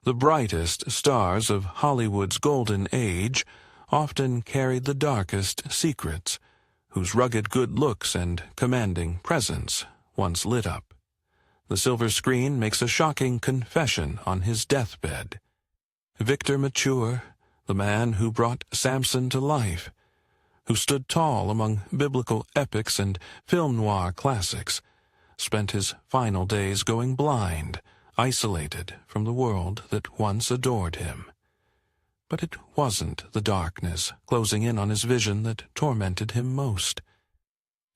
The brightest stars of Hollywood's golden age often carried the darkest secrets, whose rugged good looks and commanding presence once lit up. The silver screen makes a shocking confession on his deathbed. Victor Mature, the man who brought Samson to life, who stood tall among biblical epics and film noir classics, spent his final days going blind, isolated from the world that once adored him. But it wasn't the darkness closing in on his vision that tormented him most.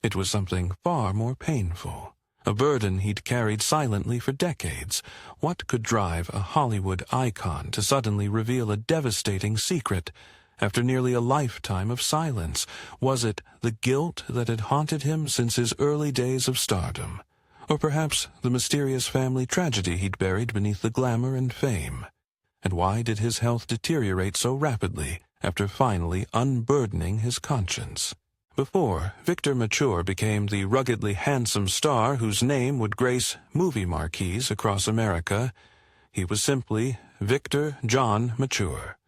It was something far more painful, a burden he'd carried silently for decades. What could drive a Hollywood icon to suddenly reveal a devastating secret after nearly a lifetime of silence? Was it the guilt that had haunted him since his early days of stardom? Or perhaps the mysterious family tragedy he'd buried beneath the glamour and fame? And why did his health deteriorate so rapidly after finally unburdening his conscience? Before Victor Mature became the ruggedly handsome star whose name would grace movie marquees across America, he was simply Victor John Mature,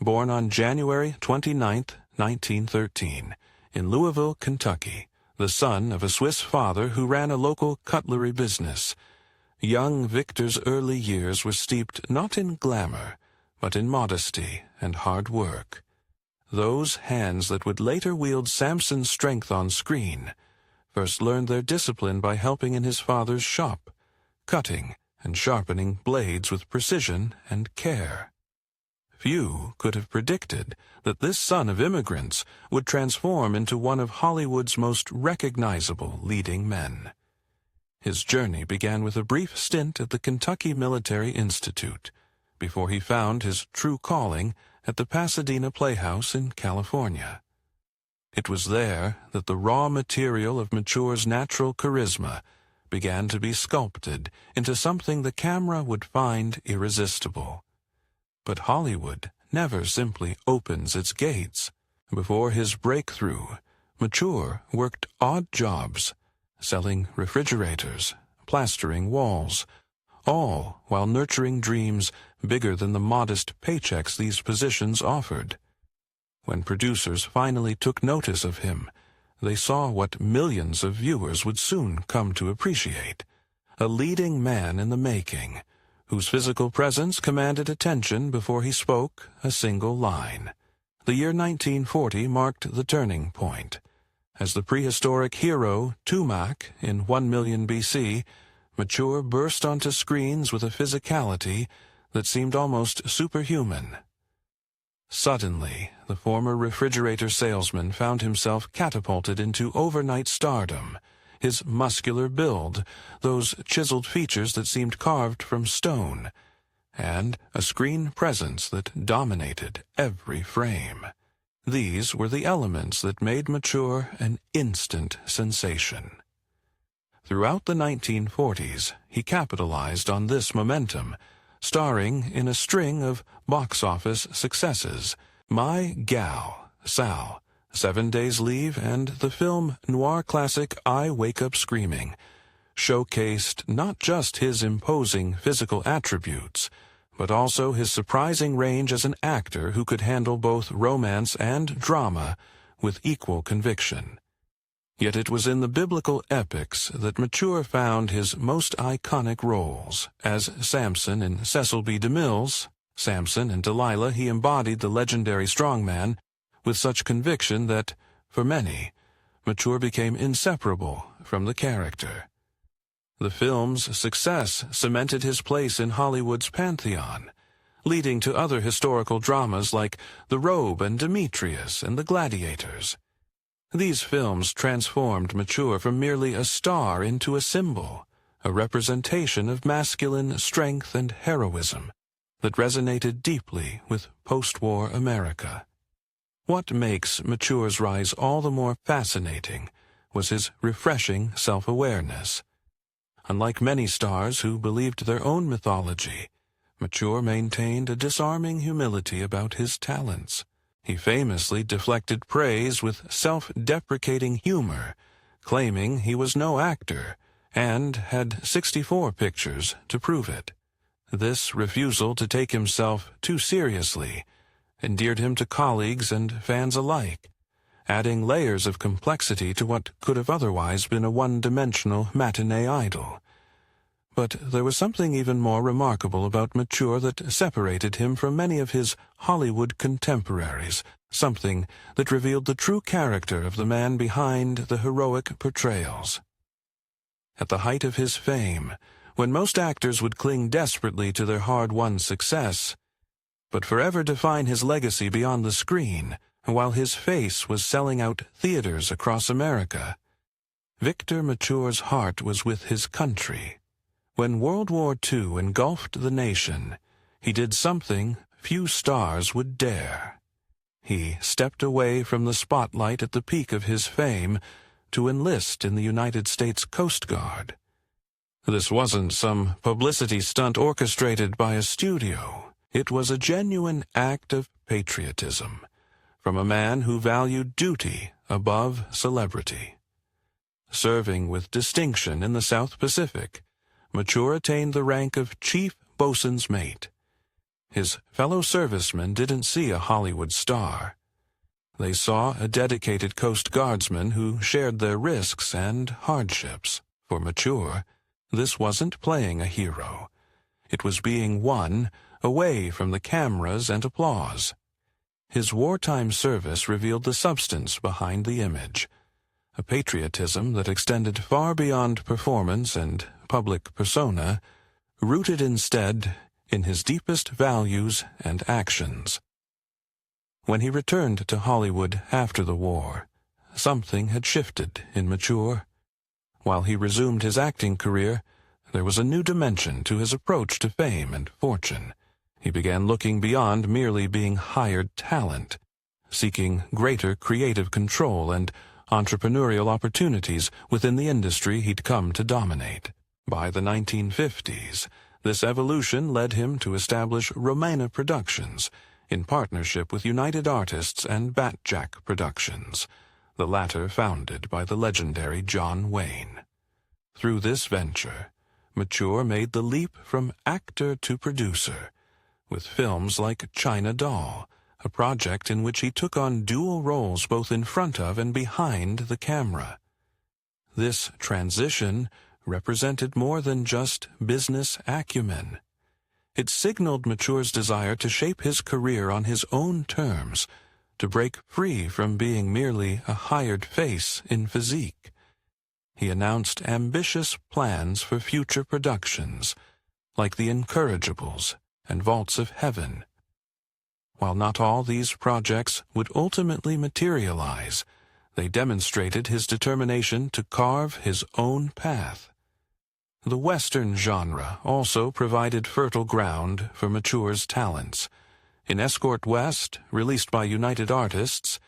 born on January 29, 1913, in Louisville, Kentucky, the son of a Swiss father who ran a local cutlery business. Young Victor's early years were steeped not in glamour, but in modesty and hard work. Those hands that would later wield Samson's strength on screen first learned their discipline by helping in his father's shop, cutting and sharpening blades with precision and care. Few could have predicted that this son of immigrants would transform into one of Hollywood's most recognizable leading men. His journey began with a brief stint at the Kentucky Military Institute, before he found his true calling at the Pasadena Playhouse in California. It was there that the raw material of Mature's natural charisma began to be sculpted into something the camera would find irresistible. But Hollywood never simply opens its gates. Before his breakthrough, Mature worked odd jobs, selling refrigerators, plastering walls, all while nurturing dreams bigger than the modest paychecks these positions offered. When producers finally took notice of him, they saw what millions of viewers would soon come to appreciate: a leading man in the making, whose physical presence commanded attention before he spoke a single line. The year 1940 marked the turning point. As the prehistoric hero Tumac in 1 million BC, Mature burst onto screens with a physicality that seemed almost superhuman. Suddenly, the former refrigerator salesman found himself catapulted into overnight stardom. His muscular build, those chiseled features that seemed carved from stone, and a screen presence that dominated every frame. These were the elements that made Mature an instant sensation. Throughout the 1940s, he capitalized on this momentum, starring in a string of box-office successes: My Gal, Sal, 7 Days Leave, and the film noir classic I Wake Up Screaming, showcased not just his imposing physical attributes, but also his surprising range as an actor who could handle both romance and drama with equal conviction. Yet it was in the biblical epics that Mature found his most iconic roles. As Samson in Cecil B. DeMille's Samson and Delilah, he embodied the legendary strongman with such conviction that, for many, Mature became inseparable from the character. The film's success cemented his place in Hollywood's pantheon, leading to other historical dramas like The Robe and Demetrius and The Gladiators. These films transformed Mature from merely a star into a symbol, a representation of masculine strength and heroism that resonated deeply with post-war America. What makes Mature's rise all the more fascinating was his refreshing self-awareness. Unlike many stars who believed their own mythology, Mature maintained a disarming humility about his talents. He famously deflected praise with self-deprecating humor, claiming he was no actor, and had 64 pictures to prove it. This refusal to take himself too seriously endeared him to colleagues and fans alike, adding layers of complexity to what could have otherwise been a one-dimensional matinee idol. But there was something even more remarkable about Mature that separated him from many of his Hollywood contemporaries, something that revealed the true character of the man behind the heroic portrayals. At the height of his fame, when most actors would cling desperately to their hard-won success, but forever define his legacy beyond the screen, while his face was selling out theaters across America, Victor Mature's heart was with his country. When World War II engulfed the nation, he did something few stars would dare. He stepped away from the spotlight at the peak of his fame to enlist in the United States Coast Guard. This wasn't some publicity stunt orchestrated by a studio. It was a genuine act of patriotism from a man who valued duty above celebrity. Serving with distinction in the South Pacific, Mature attained the rank of Chief Boatswain's Mate. His fellow servicemen didn't see a Hollywood star. They saw a dedicated Coast Guardsman who shared their risks and hardships. For Mature, this wasn't playing a hero. It was being one away from the cameras and applause. His wartime service revealed the substance behind the image, a patriotism that extended far beyond performance and public persona, rooted instead in his deepest values and actions. When he returned to Hollywood after the war, something had shifted in Mature. While he resumed his acting career, there was a new dimension to his approach to fame and fortune. He began looking beyond merely being hired talent, seeking greater creative control and entrepreneurial opportunities within the industry he'd come to dominate. By the 1950s, this evolution led him to establish Romana Productions in partnership with United Artists and Batjack Productions, the latter founded by the legendary John Wayne. Through this venture, Mature made the leap from actor to producer, with films like China Doll, a project in which he took on dual roles both in front of and behind the camera. This transition represented more than just business acumen. It signaled Mature's desire to shape his career on his own terms, to break free from being merely a hired face in physique. He announced ambitious plans for future productions, like The Incorrigibles and Vaults of Heaven. While not all these projects would ultimately materialize, they demonstrated his determination to carve his own path. The Western genre also provided fertile ground for Mature's talents. In Escort West, released by United Artists,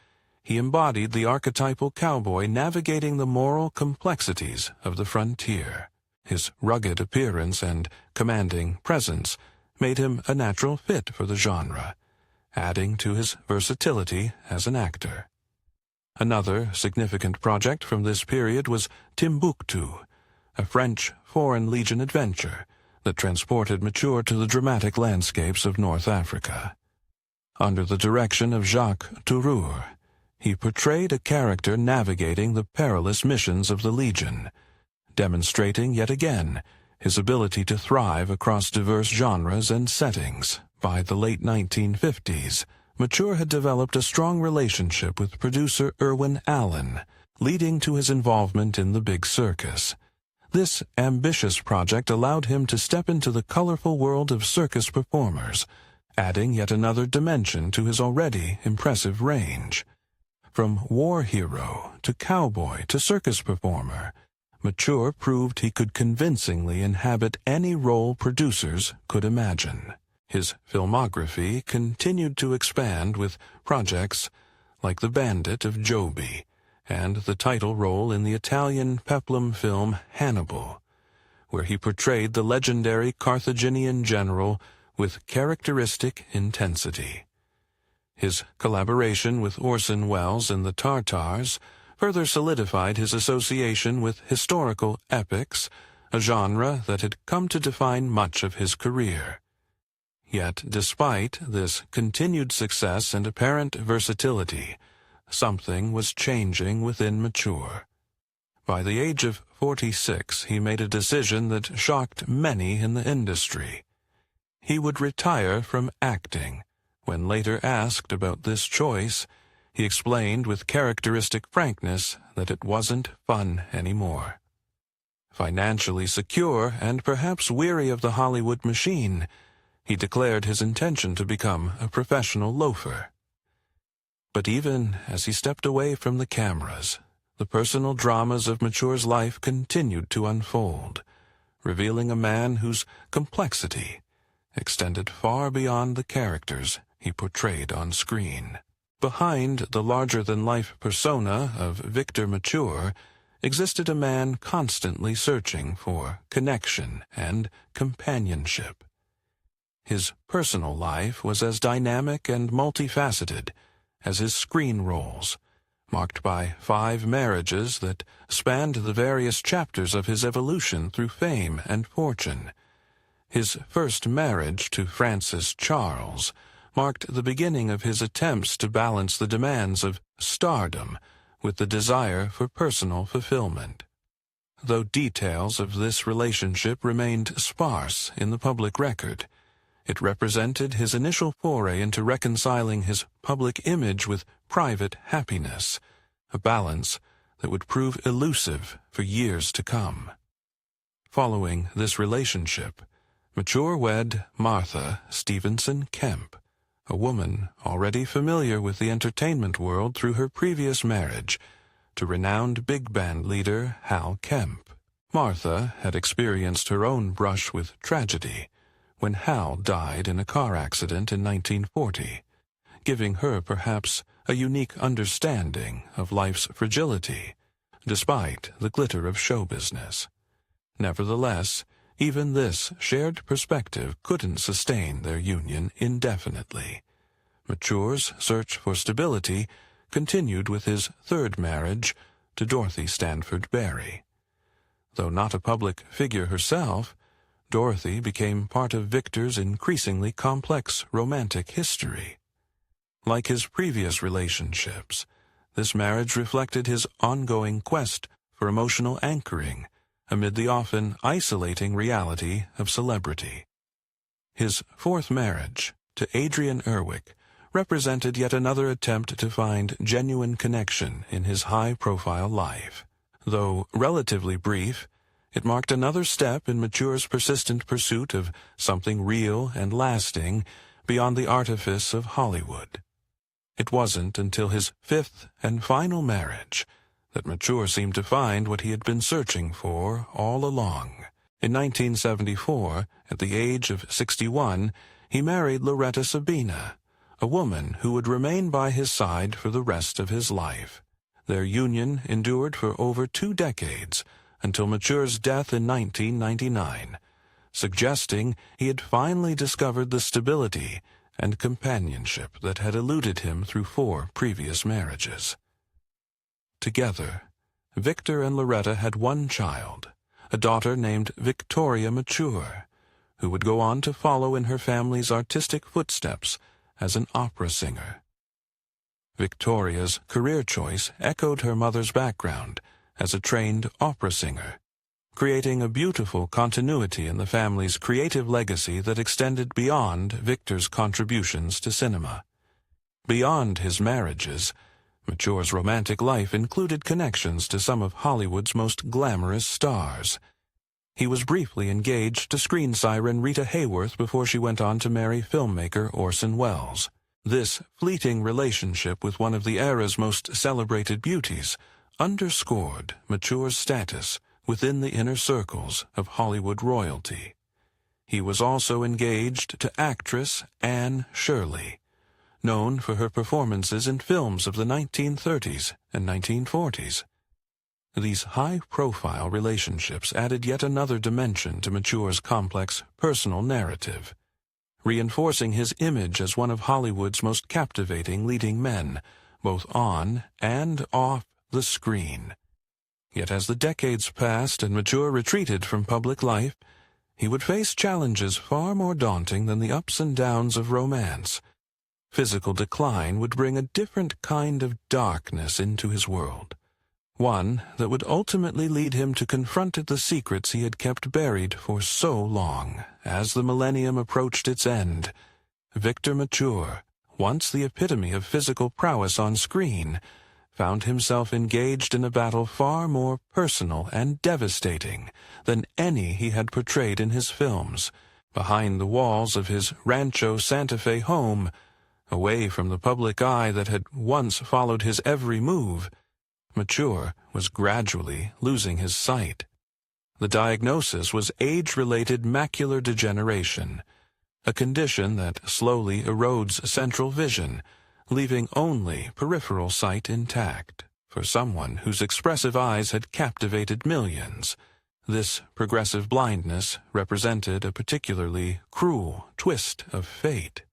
he embodied the archetypal cowboy navigating the moral complexities of the frontier. His rugged appearance and commanding presence made him a natural fit for the genre, adding to his versatility as an actor. Another significant project from this period was Timbuktu, a French Foreign Legion adventure that transported Mature to the dramatic landscapes of North Africa. Under the direction of Jacques Tourure, he portrayed a character navigating the perilous missions of the Legion, demonstrating yet again his ability to thrive across diverse genres and settings. By the late 1950s, Mature had developed a strong relationship with producer Irwin Allen, leading to his involvement in The Big Circus. This ambitious project allowed him to step into the colorful world of circus performers, adding yet another dimension to his already impressive range. From war hero to cowboy to circus performer, Mature proved he could convincingly inhabit any role producers could imagine. His filmography continued to expand with projects like The Bandit of Joby and the title role in the Italian peplum film Hannibal, where he portrayed the legendary Carthaginian general with characteristic intensity. His collaboration with Orson Welles in The Tartars further solidified his association with historical epics, a genre that had come to define much of his career. Yet, despite this continued success and apparent versatility, something was changing within Mature. By the age of 46, he made a decision that shocked many in the industry. He would retire from acting. When later asked about this choice, he explained with characteristic frankness that it wasn't fun anymore. Financially secure and perhaps weary of the Hollywood machine, he declared his intention to become a professional loafer. But even as he stepped away from the cameras, the personal dramas of Mature's life continued to unfold, revealing a man whose complexity extended far beyond the characters he portrayed on screen. Behind the larger-than-life persona of Victor Mature existed a man constantly searching for connection and companionship. His personal life was as dynamic and multifaceted as his screen roles, marked by 5 marriages that spanned the various chapters of his evolution through fame and fortune. His first marriage to Frances Charles marked the beginning of his attempts to balance the demands of stardom with the desire for personal fulfillment. Though details of this relationship remained sparse in the public record, it represented his initial foray into reconciling his public image with private happiness, a balance that would prove elusive for years to come. Following this relationship, Mature wed Martha Stevenson Kemp, a woman already familiar with the entertainment world through her previous marriage to renowned big band leader Hal Kemp. Martha had experienced her own brush with tragedy when Hal died in a car accident in 1940, giving her perhaps a unique understanding of life's fragility, despite the glitter of show business. Nevertheless, even this shared perspective couldn't sustain their union indefinitely. Mature's search for stability continued with his third marriage to Dorothy Stanford Berry. Though not a public figure herself, Dorothy became part of Victor's increasingly complex romantic history. Like his previous relationships, this marriage reflected his ongoing quest for emotional anchoring amid the often isolating reality of celebrity. His fourth marriage, to Adrienne Erwick, represented yet another attempt to find genuine connection in his high-profile life. Though relatively brief, it marked another step in Mature's persistent pursuit of something real and lasting beyond the artifice of Hollywood. It wasn't until his fifth and final marriage that Mature seemed to find what he had been searching for all along. In 1974, at the age of 61, he married Loretta Sabina, a woman who would remain by his side for the rest of his life. Their union endured for over 2 decades, until Mature's death in 1999, suggesting he had finally discovered the stability and companionship that had eluded him through 4 previous marriages. Together, Victor and Loretta had 1 child, a daughter named Victoria Mature, who would go on to follow in her family's artistic footsteps as an opera singer. Victoria's career choice echoed her mother's background as a trained opera singer, creating a beautiful continuity in the family's creative legacy that extended beyond Victor's contributions to cinema. Beyond his marriages, Mature's romantic life included connections to some of Hollywood's most glamorous stars. He was briefly engaged to screen siren Rita Hayworth before she went on to marry filmmaker Orson Welles. This fleeting relationship with one of the era's most celebrated beauties underscored Mature's status within the inner circles of Hollywood royalty. He was also engaged to actress Anne Shirley, known for her performances in films of the 1930s and 1940s. These high-profile relationships added yet another dimension to Mature's complex personal narrative, reinforcing his image as one of Hollywood's most captivating leading men, both on and off the screen. Yet as the decades passed and Mature retreated from public life, he would face challenges far more daunting than the ups and downs of romance. Physical decline would bring a different kind of darkness into his world, one that would ultimately lead him to confront the secrets he had kept buried for so long. As the millennium approached its end, Victor Mature, once the epitome of physical prowess on screen, found himself engaged in a battle far more personal and devastating than any he had portrayed in his films. Behind the walls of his Rancho Santa Fe home, away from the public eye that had once followed his every move, Mature was gradually losing his sight. The diagnosis was age-related macular degeneration, a condition that slowly erodes central vision, leaving only peripheral sight intact. For someone whose expressive eyes had captivated millions, this progressive blindness represented a particularly cruel twist of fate.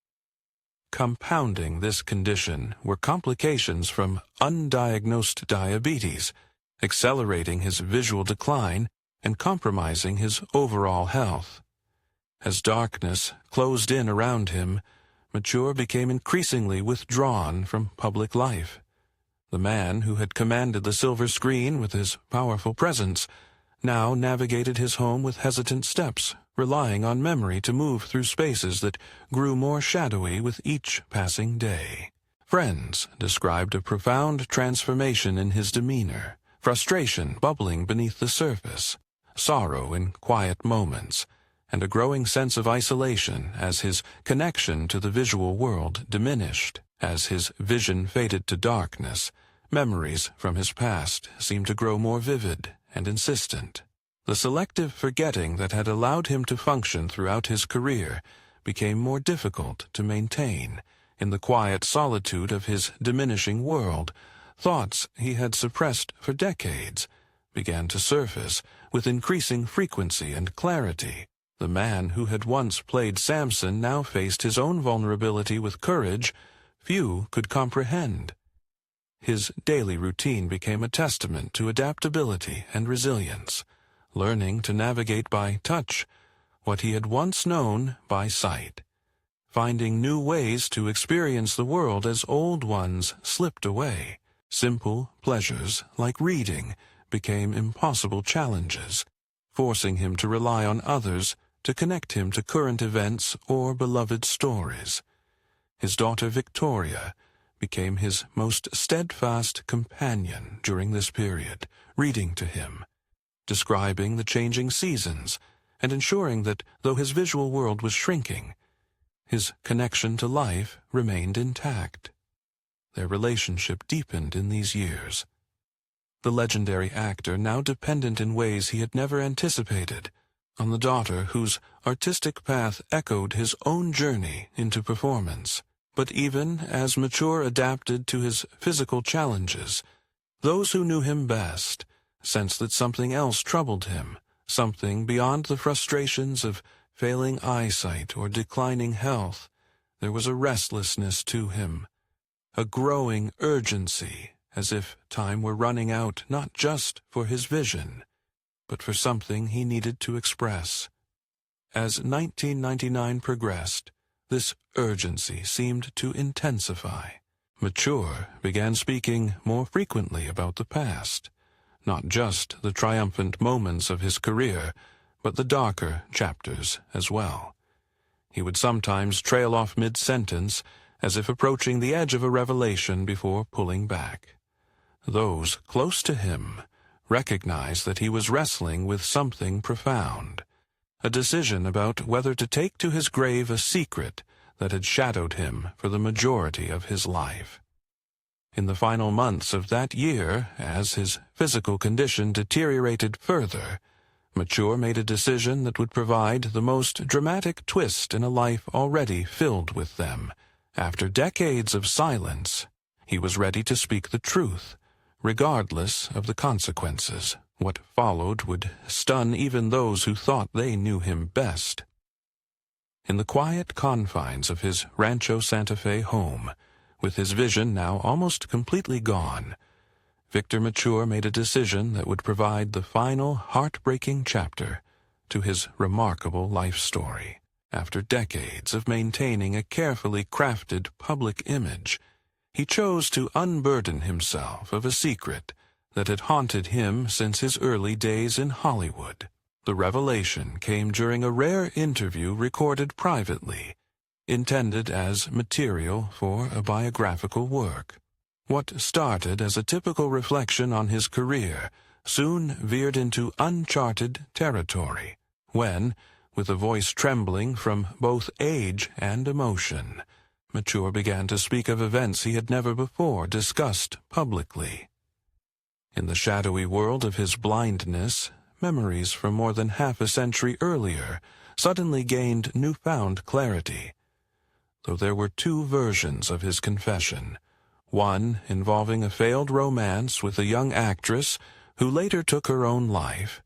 Compounding this condition were complications from undiagnosed diabetes, accelerating his visual decline and compromising his overall health. As darkness closed in around him, Mature became increasingly withdrawn from public life. The man who had commanded the silver screen with his powerful presence now navigated his home with hesitant steps, relying on memory to move through spaces that grew more shadowy with each passing day. Friends described a profound transformation in his demeanor, frustration bubbling beneath the surface, sorrow in quiet moments, and a growing sense of isolation as his connection to the visual world diminished. As his vision faded to darkness, memories from his past seemed to grow more vivid and insistent. The selective forgetting that had allowed him to function throughout his career became more difficult to maintain. In the quiet solitude of his diminishing world, thoughts he had suppressed for decades began to surface with increasing frequency and clarity. The man who had once played Samson now faced his own vulnerability with courage few could comprehend. His daily routine became a testament to adaptability and resilience, learning to navigate by touch what he had once known by sight, finding new ways to experience the world as old ones slipped away. Simple pleasures like reading became impossible challenges, forcing him to rely on others to connect him to current events or beloved stories. His daughter Victoria became his most steadfast companion during this period, reading to him, describing the changing seasons, and ensuring that, though his visual world was shrinking, his connection to life remained intact. Their relationship deepened in these years. The legendary actor now dependent in ways he had never anticipated on the daughter whose artistic path echoed his own journey into performance. But even as Mature adapted to his physical challenges, those who knew him best sensed that something else troubled him, something beyond the frustrations of failing eyesight or declining health. There was a restlessness to him, a growing urgency, as if time were running out not just for his vision, but for something he needed to express. As 1999 progressed, this urgency seemed to intensify. Mature began speaking more frequently about the past, not just the triumphant moments of his career, but the darker chapters as well. He would sometimes trail off mid-sentence, as if approaching the edge of a revelation before pulling back. Those close to him recognized that he was wrestling with something profound, a decision about whether to take to his grave a secret that had shadowed him for the majority of his life. In the final months of that year, as his physical condition deteriorated further, Mature made a decision that would provide the most dramatic twist in a life already filled with them. After decades of silence, he was ready to speak the truth, regardless of the consequences. What followed would stun even those who thought they knew him best. In the quiet confines of his Rancho Santa Fe home, with his vision now almost completely gone, Victor Mature made a decision that would provide the final heartbreaking chapter to his remarkable life story. After decades of maintaining a carefully crafted public image, he chose to unburden himself of a secret that had haunted him since his early days in Hollywood. The revelation came during a rare interview recorded privately, intended as material for a biographical work. What started as a typical reflection on his career soon veered into uncharted territory when, with a voice trembling from both age and emotion, Mature began to speak of events he had never before discussed publicly. In the shadowy world of his blindness, memories from more than half a century earlier suddenly gained newfound clarity. Though there were two versions of his confession, one involving a failed romance with a young actress who later took her own life,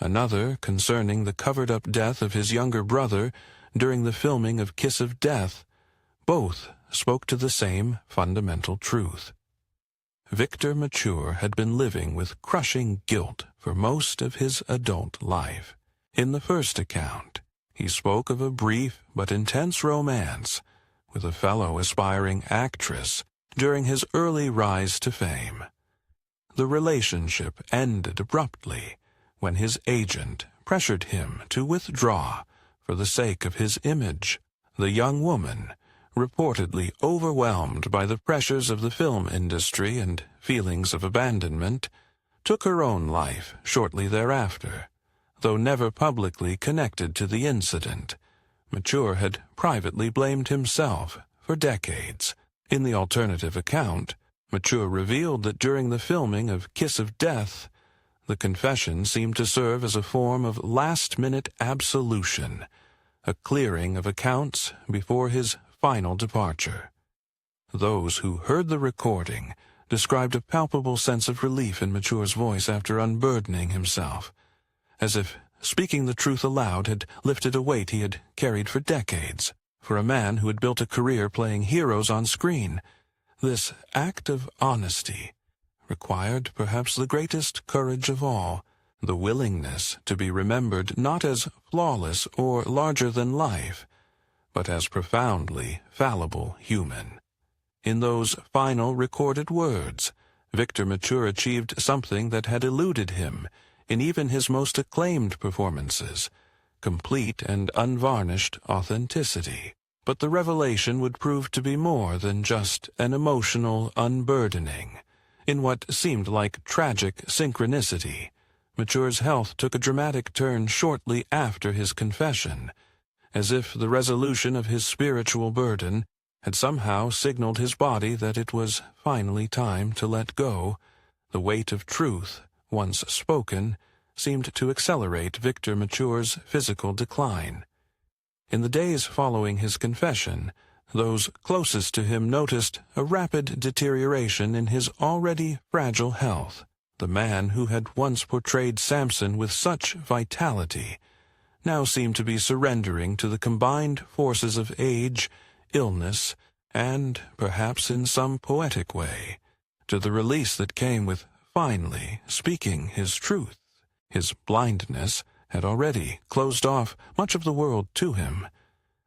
another concerning the covered-up death of his younger brother during the filming of Kiss of Death, both spoke to the same fundamental truth. Victor Mature had been living with crushing guilt for most of his adult life. In the first account, he spoke of a brief but intense romance with a fellow aspiring actress during his early rise to fame. The relationship ended abruptly when his agent pressured him to withdraw for the sake of his image. The young woman, reportedly overwhelmed by the pressures of the film industry and feelings of abandonment, took her own life shortly thereafter. Though never publicly connected to the incident, Mature had privately blamed himself for decades. In the alternative account, Mature revealed that during the filming of Kiss of Death, the confession seemed to serve as a form of last-minute absolution, a clearing of accounts before his final departure. Those who heard the recording described a palpable sense of relief in Mature's voice after unburdening himself, as if speaking the truth aloud had lifted a weight he had carried for decades. For a man who had built a career playing heroes on screen, this act of honesty required perhaps the greatest courage of all, the willingness to be remembered not as flawless or larger than life, but as profoundly fallible human. In those final recorded words, Victor Mature achieved something that had eluded him in even his most acclaimed performances, complete and unvarnished authenticity. But the revelation would prove to be more than just an emotional unburdening. In what seemed like tragic synchronicity, Mature's health took a dramatic turn shortly after his confession, as if the resolution of his spiritual burden had somehow signaled his body that it was finally time to let go. The weight of truth, once spoken, seemed to accelerate Victor Mature's physical decline. In the days following his confession, those closest to him noticed a rapid deterioration in his already fragile health. The man who had once portrayed Samson with such vitality now seemed to be surrendering to the combined forces of age, illness, and, perhaps in some poetic way, to the release that came with finally speaking his truth. His blindness had already closed off much of the world to him,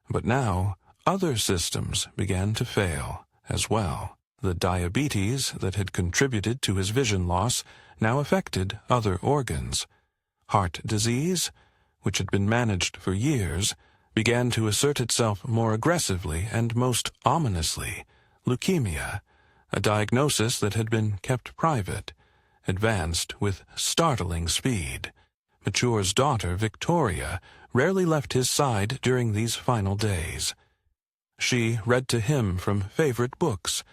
but now other systems began to fail as well. The diabetes that had contributed to his vision loss now affected other organs. Heart disease, which had been managed for years, began to assert itself more aggressively and most ominously. Leukemia, a diagnosis that had been kept private, advanced with startling speed. Mature's daughter, Victoria, rarely left his side during these final days. She read to him from favorite books,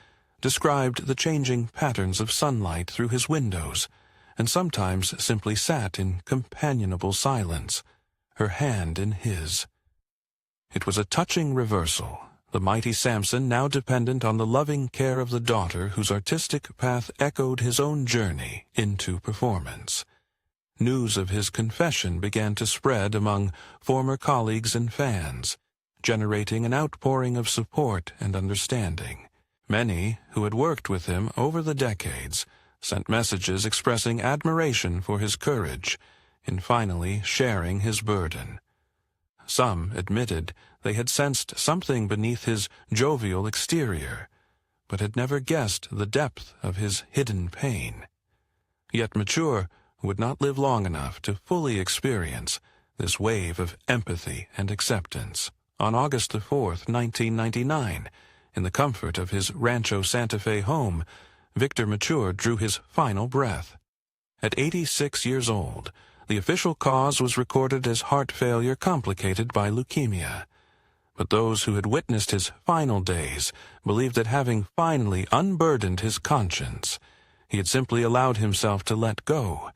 described the changing patterns of sunlight through his windows, and sometimes simply sat in companionable silence, her hand in his. It was a touching reversal, the mighty Samson now dependent on the loving care of the daughter whose artistic path echoed his own journey into performance. News of his confession began to spread among former colleagues and fans, generating an outpouring of support and understanding. Many who had worked with him over the decades sent messages expressing admiration for his courage in finally sharing his burden. Some admitted they had sensed something beneath his jovial exterior, but had never guessed the depth of his hidden pain. Yet Mature would not live long enough to fully experience this wave of empathy and acceptance. On August 4th, 1999, in the comfort of his Rancho Santa Fe home, Victor Mature drew his final breath. At 86 years old, the official cause was recorded as heart failure complicated by leukemia. But those who had witnessed his final days believed that having finally unburdened his conscience, he had simply allowed himself to let go